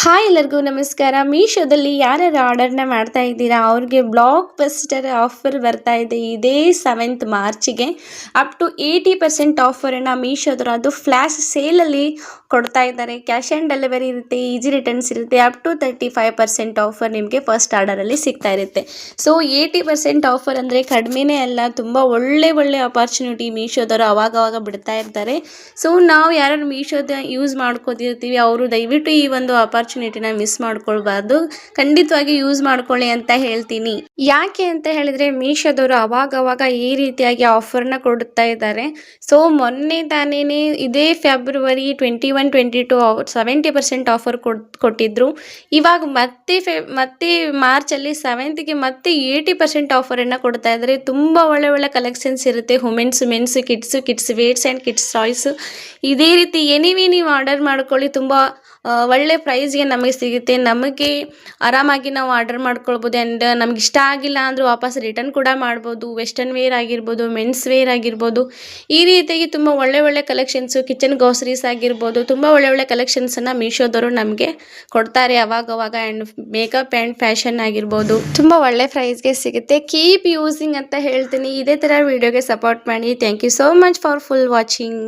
Hi ಎಲ್ಲರಿಗೂ ನಮಸ್ಕಾರ. ಮೀಶೋದಲ್ಲಿ ಯಾರ್ಯಾರು ಆರ್ಡರ್ನ ಮಾಡ್ತಾ ಇದ್ದೀರಾ ಅವ್ರಿಗೆ ಬ್ಲಾಕ್ ಬಸ್ಟರ್ ಆಫರ್ ಬರ್ತಾ ಇದೆ ಇದೇ 7th ಮಾರ್ಚಿಗೆ. ಅಪ್ ಟು 80% ಆಫರನ್ನು ಮೀಶೋದವರು ಅದು ಫ್ಲ್ಯಾಶ್ ಸೇಲಲ್ಲಿ ಕೊಡ್ತಾ ಇದ್ದಾರೆ. ಕ್ಯಾಶ್ ಆನ್ ಡೆಲಿವರಿ ಇರುತ್ತೆ, ಈಸಿ ರಿಟರ್ನ್ಸ್ ಇರುತ್ತೆ. ಅಪ್ ಟು 35% ಆಫರ್ ನಿಮಗೆ ಫಸ್ಟ್ ಆರ್ಡರಲ್ಲಿ ಸಿಗ್ತಾ ಇರುತ್ತೆ. ಸೊ 80% ಆಫರ್ ಅಂದರೆ ಕಡಿಮೆನೇ ಅಲ್ಲ, ತುಂಬ ಒಳ್ಳೆ ಅಪಾರ್ಚುನಿಟಿ ಮೀಶೋದವರು ಅವಾಗವಾಗ ಬಿಡ್ತಾ ಇರ್ತಾರೆ. ಸೊ ನಾವು ಯಾರು ಮೀಶೋದ ಯೂಸ್ ಮಾಡ್ಕೋತಿರ್ತೀವಿ ಅವರು ದಯವಿಟ್ಟು ಈ ಒಂದು ಅಪಾರ್ಚುನಿಟಿನ ಮಿಸ್ ಮಾಡ್ಕೊಳ್ಬಾರ್ದು. ಖಂಡಿತವಾಗಿ ಯೂಸ್ ಮಾಡ್ಕೊಳ್ಳಿ ಅಂತ ಹೇಳ್ತೀನಿ. ಯಾಕೆ ಅಂತ ಹೇಳಿದ್ರೆ ಮೀಶೋದವರು ಅವಾಗವಾಗ ಈ ರೀತಿಯಾಗಿ ಆಫರ್ನ ಕೊಡ್ತಾ ಇದ್ದಾರೆ. ಸೊ ಮೊನ್ನೆ ತಾನೇನೆ ಇದೇ ಫೆಬ್ರವರಿ 21-22 70% ಆಫರ್ ಕೊಟ್ಟಿದ್ರು. ಇವಾಗ ಮತ್ತೆ ಮಾರ್ಚಲ್ಲಿ 7th ಮತ್ತೆ 80% ಆಫರನ್ನು ಕೊಡ್ತಾ ಇದ್ದಾರೆ. ತುಂಬ ಒಳ್ಳೆ ಕಲೆಕ್ಷನ್ಸ್ ಇರುತ್ತೆ. Women's, men's, kids wears and kids toys. ಇದೇ ರೀತಿ ಎನಿವೆ ನೀವು ಆರ್ಡರ್ ಮಾಡ್ಕೊಳ್ಳಿ, ತುಂಬ ಒಳ್ಳೆ ಪ್ರೈಸ್ಗೆ ನಮಗೆ ಸಿಗುತ್ತೆ. ನಮಗೆ ಆರಾಮಾಗಿ ನಾವು ಆರ್ಡರ್ ಮಾಡ್ಕೊಳ್ಬೋದು. ಆ್ಯಂಡ್ ನಮ್ಗೆ ಇಷ್ಟ ಆಗಿಲ್ಲ ಅಂದರೂ ವಾಪಸ್ ರಿಟರ್ನ್ ಕೂಡ ಮಾಡ್ಬೋದು. ವೆಸ್ಟರ್ನ್ ವೇರ್ ಆಗಿರ್ಬೋದು, ಮೆನ್ಸ್ ವೇರ್ ಆಗಿರ್ಬೋದು, ಈ ರೀತಿಯಾಗಿ ತುಂಬ ಒಳ್ಳೆ ಕಲೆಕ್ಷನ್ಸು, ಕಿಚನ್ ಗ್ರೋಸರೀಸ್ ಆಗಿರ್ಬೋದು, ತುಂಬ ಒಳ್ಳೆ ಕಲೆಕ್ಷನ್ಸನ್ನು ಮೀಶೋದವರು ನಮಗೆ ಕೊಡ್ತಾರೆ ಅವಾಗವಾಗ. ಆ್ಯಂಡ್ ಮೇಕಪ್ ಆ್ಯಂಡ್ ಫ್ಯಾಷನ್ ಆಗಿರ್ಬೋದು ತುಂಬ ಒಳ್ಳೆ ಪ್ರೈಸ್ಗೆ ಸಿಗುತ್ತೆ. ಕೀಪ್ ಯೂಸಿಂಗ್ ಅಂತ ಹೇಳ್ತೀನಿ. ಇದೇ ಥರ ವಿಡಿಯೋಗೆ ಸಪೋರ್ಟ್ ಮಾಡಿ. Thank you so much for full watching.